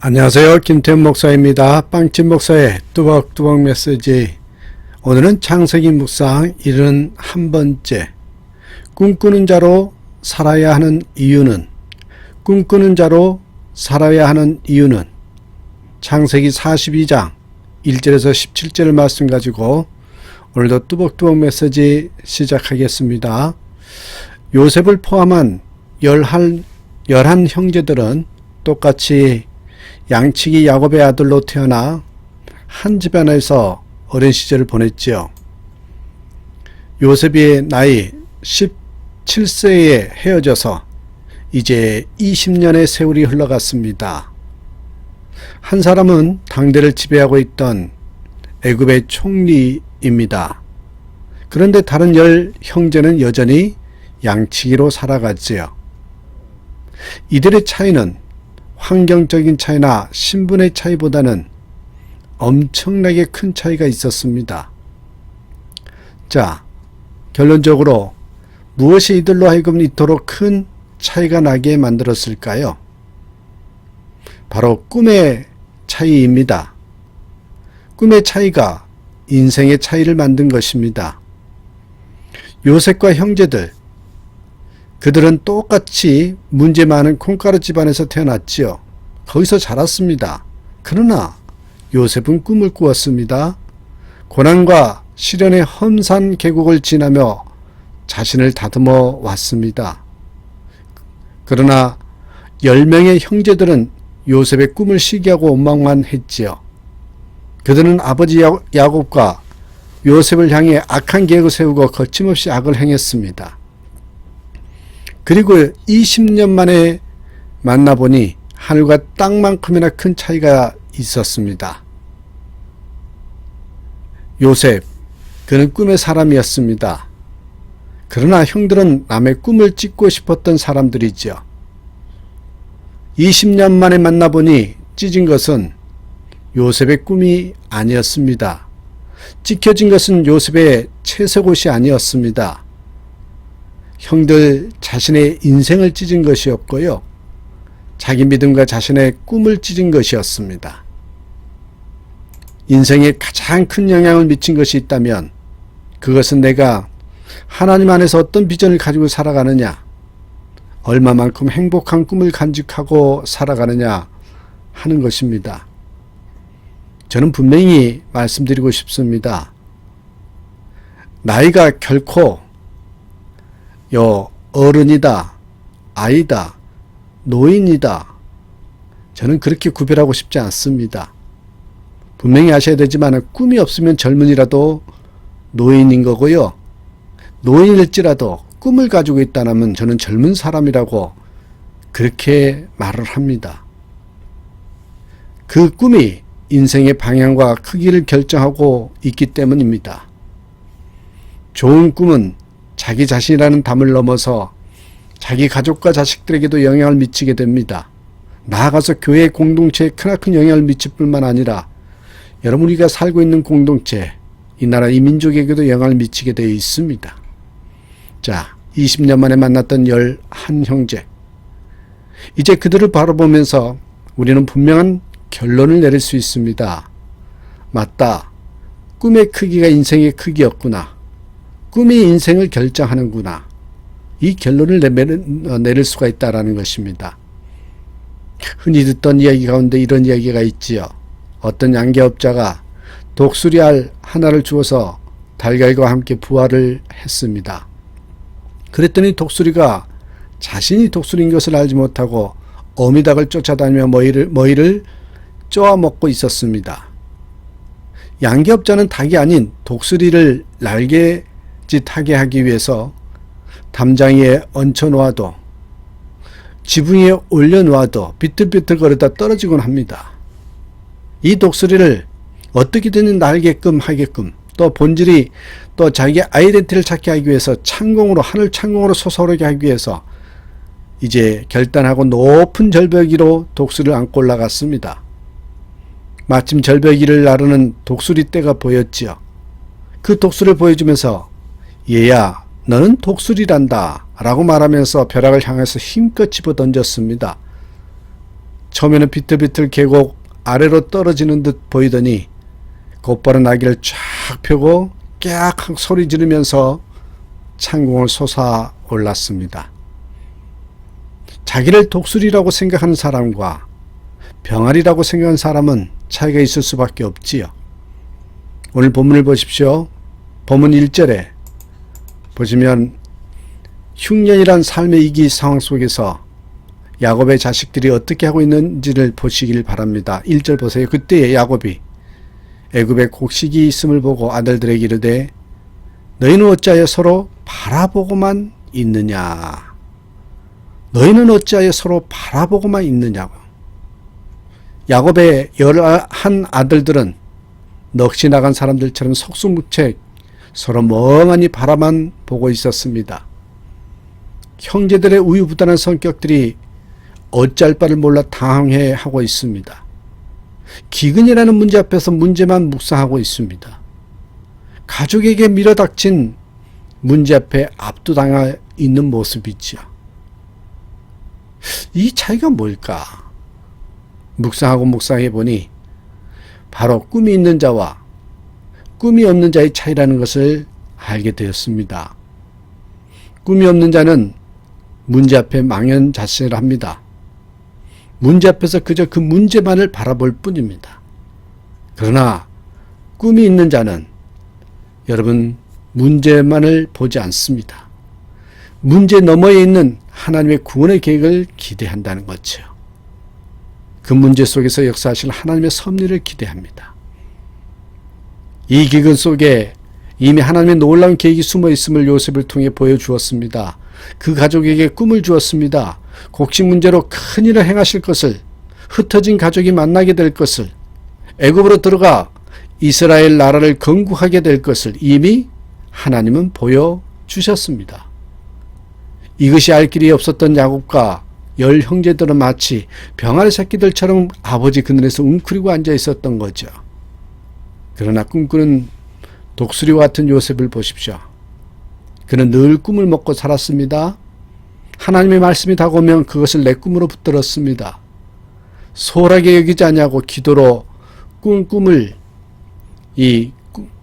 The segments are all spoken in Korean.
안녕하세요. 김태훈 목사입니다. 빵집 목사의 뚜벅뚜벅 메시지. 오늘은 창세기 묵상 71번째. 꿈꾸는 자로 살아야 하는 이유는, 꿈꾸는 자로 살아야 하는 이유는 창세기 42장 1절에서 17절 말씀 가지고 오늘도 뚜벅뚜벅 메시지 시작하겠습니다. 요셉을 포함한 11 형제들은 똑같이 양치기 야곱의 아들로 태어나 한 집안에서 어린 시절을 보냈지요. 요셉이 나이 17세에 헤어져서 이제 20년의 세월이 흘러갔습니다. 한 사람은 당대를 지배하고 있던 애굽의 총리입니다. 그런데 다른 10 형제는 여전히 양치기로 살아갔지요. 이들의 차이는 환경적인 차이나 신분의 차이보다는 엄청나게 큰 차이가 있었습니다. 자, 결론적으로 무엇이 이들로 하여금 이토록 큰 차이가 나게 만들었을까요? 바로 꿈의 차이입니다. 꿈의 차이가 인생의 차이를 만든 것입니다. 요셉과 형제들, 그들은 똑같이 문제 많은 콩가루 집안에서 태어났지요. 거기서 자랐습니다. 그러나 요셉은 꿈을 꾸었습니다. 고난과 시련의 험산 계곡을 지나며 자신을 다듬어 왔습니다. 그러나 10명의 형제들은 요셉의 꿈을 시기하고 원망만 했지요. 그들은 아버지 야곱과 요셉을 향해 악한 계획을 세우고 거침없이 악을 행했습니다. 그리고 20년 만에 만나보니 하늘과 땅만큼이나 큰 차이가 있었습니다. 요셉, 그는 꿈의 사람이었습니다. 그러나 형들은 남의 꿈을 찢고 싶었던 사람들이죠. 20년 만에 만나보니 찢은 것은 요셉의 꿈이 아니었습니다. 찢겨진 것은 요셉의 채색옷이 아니었습니다. 형들 자신의 인생을 찢은 것이었고요. 자기 믿음과 자신의 꿈을 찢은 것이었습니다. 인생에 가장 큰 영향을 미친 것이 있다면 그것은 내가 하나님 안에서 어떤 비전을 가지고 살아가느냐, 얼마만큼 행복한 꿈을 간직하고 살아가느냐 하는 것입니다. 저는 분명히 말씀드리고 싶습니다. 나이가 결코 어른이다, 아이다, 노인이다, 저는 그렇게 구별하고 싶지 않습니다. 분명히 아셔야 되지만 꿈이 없으면 젊은이라도 노인인 거고요. 노인일지라도 꿈을 가지고 있다면 저는 젊은 사람이라고 그렇게 말을 합니다. 그 꿈이 인생의 방향과 크기를 결정하고 있기 때문입니다. 좋은 꿈은 자기 자신이라는 담을 넘어서 자기 가족과 자식들에게도 영향을 미치게 됩니다. 나아가서 교회 공동체에 크나큰 영향을 미칠 뿐만 아니라 여러분 우리가 살고 있는 공동체, 이 나라 이 민족에게도 영향을 미치게 되어 있습니다. 자, 20년 만에 만났던 11 형제. 이제 그들을 바라보면서 우리는 분명한 결론을 내릴 수 있습니다. 맞다. 꿈의 크기가 인생의 크기였구나. 꿈이 인생을 결정하는구나. 이 결론을 내릴 수가 있다라는 것입니다. 흔히 듣던 이야기 가운데 이런 이야기가 있지요. 어떤 양계업자가 독수리알 하나를 주어서 달걀과 함께 부화를 했습니다. 그랬더니 독수리가 자신이 독수리인 것을 알지 못하고 어미닭을 쫓아다니며 머리를 쪼아먹고 있었습니다. 양계업자는 닭이 아닌 독수리를 날개짓하게 하기 위해서 담장 위에 얹혀놓아도 지붕 위에 올려놓아도 비틀비틀거리다 떨어지곤 합니다. 이 독수리를 어떻게든 날게끔 하게끔 또 본질이 또 자기의 아이덴티티를 찾게 하기 위해서 창공으로 하늘 창공으로 솟아오르게 하기 위해서 이제 결단하고 높은 절벽 위로 독수리를 안고 올라갔습니다. 마침 절벽 위를 나르는 독수리 떼가 보였지요. 그 독수리를 보여주면서 얘야 너는 독수리란다 라고 말하면서 벼락을 향해서 힘껏 집어 던졌습니다. 처음에는 비틀비틀 계곡 아래로 떨어지는 듯 보이더니 곧바로 날개를 쫙 펴고 깨악 소리 지르면서 창공을 솟아 올랐습니다. 자기를 독수리라고 생각하는 사람과 병아리라고 생각하는 사람은 차이가 있을 수밖에 없지요. 오늘 본문을 보십시오. 본문 1절에 보시면 흉년이란 삶의 위기 상황 속에서 야곱의 자식들이 어떻게 하고 있는지를 보시길 바랍니다. 1절 보세요. 그때에 야곱이 애굽에 곡식이 있음을 보고 아들들에게 이르되 너희는 어찌하여 서로 바라보고만 있느냐. 너희는 어찌하여 서로 바라보고만 있느냐고. 야곱의 11 아들들은 넋이 나간 사람들처럼 속수무책 서로 멍하니 바라만 보고 있었습니다. 형제들의 우유부단한 성격들이 어찌할 바를 몰라 당황해하고 있습니다. 기근이라는 문제 앞에서 문제만 묵상하고 있습니다. 가족에게 밀어닥친 문제 앞에 압도당해 있는 모습이지요. 이 차이가 뭘까? 묵상해 보니 바로 꿈이 있는 자와 꿈이 없는 자의 차이라는 것을 알게 되었습니다. 꿈이 없는 자는 문제 앞에 망연자실을 합니다. 문제 앞에서 그저 그 문제만을 바라볼 뿐입니다. 그러나 꿈이 있는 자는 여러분 문제만을 보지 않습니다. 문제 너머에 있는 하나님의 구원의 계획을 기대한다는 거죠. 그 문제 속에서 역사하실 하나님의 섭리를 기대합니다. 이 기근 속에 이미 하나님의 놀라운 계획이 숨어 있음을 요셉을 통해 보여주었습니다. 그 가족에게 꿈을 주었습니다. 곡식 문제로 큰일을 행하실 것을, 흩어진 가족이 만나게 될 것을, 애굽으로 들어가 이스라엘 나라를 건국하게 될 것을 이미 하나님은 보여주셨습니다. 이것이 알 길이 없었던 야곱과 10 형제들은 마치 병아리 새끼들처럼 아버지 그늘에서 웅크리고 앉아 있었던 거죠. 그러나 꿈꾸는 독수리와 같은 요셉을 보십시오. 그는 늘 꿈을 먹고 살았습니다. 하나님의 말씀이 다가오면 그것을 내 꿈으로 붙들었습니다. 소홀하게 여기지 않냐고 기도로 꿈을 이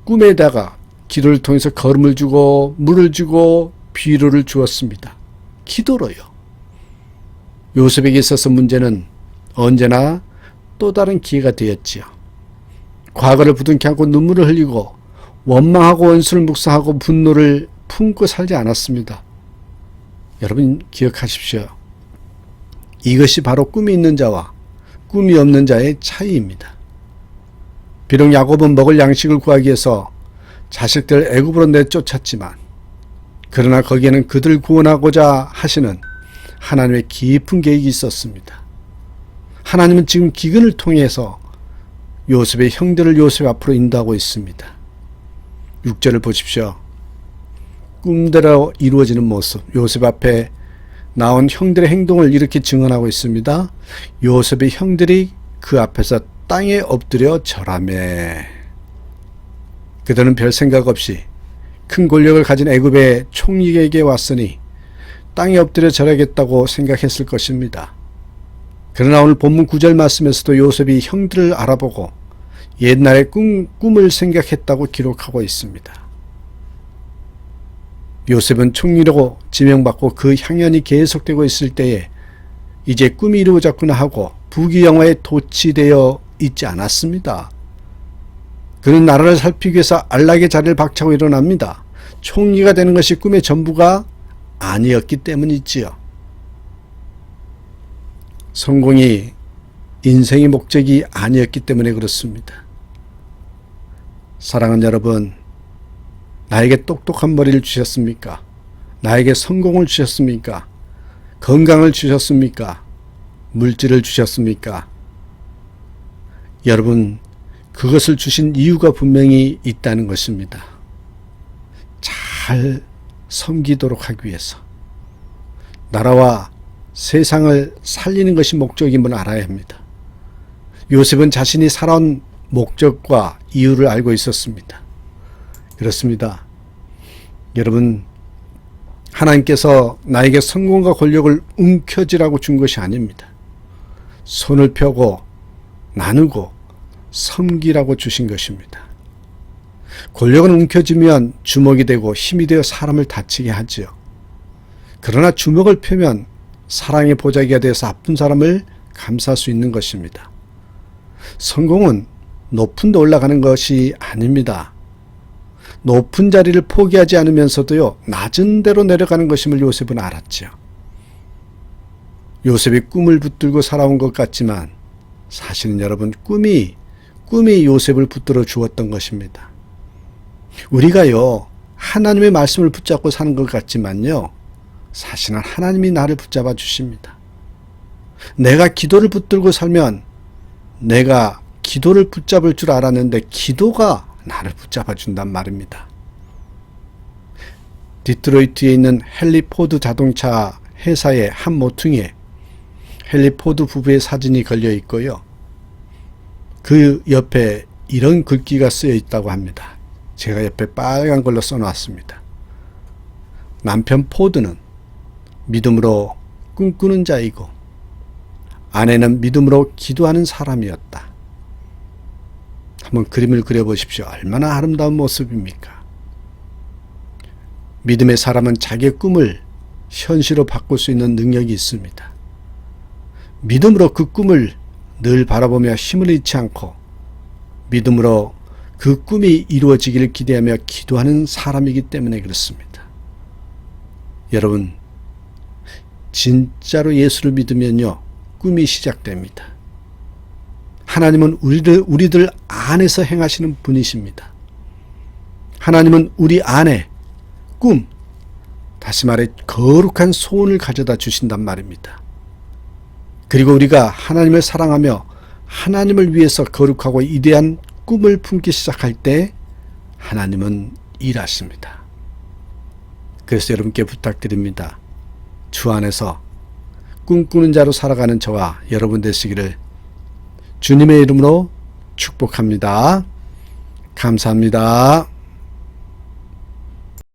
꿈에다가 기도를 통해서 걸음을 주고 물을 주고 비료를 주었습니다. 기도로요. 요셉에게 있어서 문제는 언제나 또 다른 기회가 되었지요. 과거를 부둥켜 안고 눈물을 흘리고 원망하고 원수를 묵상하고 분노를 품고 살지 않았습니다. 여러분 기억하십시오. 이것이 바로 꿈이 있는 자와 꿈이 없는 자의 차이입니다. 비록 야곱은 먹을 양식을 구하기 위해서 자식들을 애굽으로 내쫓았지만 그러나 거기에는 그들을 구원하고자 하시는 하나님의 깊은 계획이 있었습니다. 하나님은 지금 기근을 통해서 요셉의 형들을 요셉 앞으로 인도하고 있습니다. 6절을 보십시오. 꿈대로 이루어지는 모습, 요셉 앞에 나온 형들의 행동을 이렇게 증언하고 있습니다. 요셉의 형들이 그 앞에서 땅에 엎드려 절하매. 그들은 별 생각 없이 큰 권력을 가진 애굽의 총리에게 왔으니 땅에 엎드려 절하겠다고 생각했을 것입니다. 그러나 오늘 본문 9절 말씀에서도 요셉이 형들을 알아보고 옛날의 꿈을 생각했다고 기록하고 있습니다. 요셉은 총리로 지명받고 그 향연이 계속되고 있을 때에 이제 꿈이 이루어졌구나 하고 부귀영화에 도취되어 있지 않았습니다. 그는 나라를 살피기 위해서 안락의 자리를 박차고 일어납니다. 총리가 되는 것이 꿈의 전부가 아니었기 때문이지요. 성공이 인생의 목적이 아니었기 때문에 그렇습니다. 사랑하는 여러분, 나에게 똑똑한 머리를 주셨습니까? 나에게 성공을 주셨습니까? 건강을 주셨습니까? 물질을 주셨습니까? 여러분, 그것을 주신 이유가 분명히 있다는 것입니다. 잘 섬기도록 하기 위해서. 나라와 세상을 살리는 것이 목적임을 알아야 합니다. 요셉은 자신이 살아온 목적과 이유를 알고 있었습니다. 그렇습니다. 여러분, 하나님께서 나에게 성공과 권력을 움켜쥐라고 준 것이 아닙니다. 손을 펴고 나누고 섬기라고 주신 것입니다. 권력은 움켜쥐면 주먹이 되고 힘이 되어 사람을 다치게 하지요. 그러나 주먹을 펴면 사랑의 보자기가 되어서 아픈 사람을 감쌀 수 있는 것입니다. 성공은 높은 데 올라가는 것이 아닙니다. 높은 자리를 포기하지 않으면서도요, 낮은 데로 내려가는 것임을 요셉은 알았지요. 요셉이 꿈을 붙들고 살아온 것 같지만 사실은 여러분, 꿈이 요셉을 붙들어 주었던 것입니다. 우리가요, 하나님의 말씀을 붙잡고 사는 것 같지만요, 사실은 하나님이 나를 붙잡아 주십니다. 내가 기도를 붙들고 살면 내가 기도를 붙잡을 줄 알았는데 기도가 나를 붙잡아 준단 말입니다. 디트로이트에 있는 헨리 포드 자동차 회사의 한 모퉁이에 헨리 포드 부부의 사진이 걸려 있고요. 그 옆에 이런 글귀가 쓰여 있다고 합니다. 제가 옆에 빨간 걸로 써놨습니다. 남편 포드는 믿음으로 꿈꾸는 자이고 아내는 믿음으로 기도하는 사람이었다. 한번 그림을 그려보십시오. 얼마나 아름다운 모습입니까? 믿음의 사람은 자기의 꿈을 현실로 바꿀 수 있는 능력이 있습니다. 믿음으로 그 꿈을 늘 바라보며 힘을 잃지 않고 믿음으로 그 꿈이 이루어지기를 기대하며 기도하는 사람이기 때문에 그렇습니다. 여러분, 진짜로 예수를 믿으면요, 꿈이 시작됩니다. 하나님은 우리들 안에서 행하시는 분이십니다. 하나님은 우리 안에 꿈, 다시 말해 거룩한 소원을 가져다 주신단 말입니다. 그리고 우리가 하나님을 사랑하며 하나님을 위해서 거룩하고 이대한 꿈을 품기 시작할 때 하나님은 일하십니다. 그래서 여러분께 부탁드립니다. 주 안에서 꿈꾸는 자로 살아가는 저와 여러분 되시기를 주님의 이름으로 축복합니다. 감사합니다.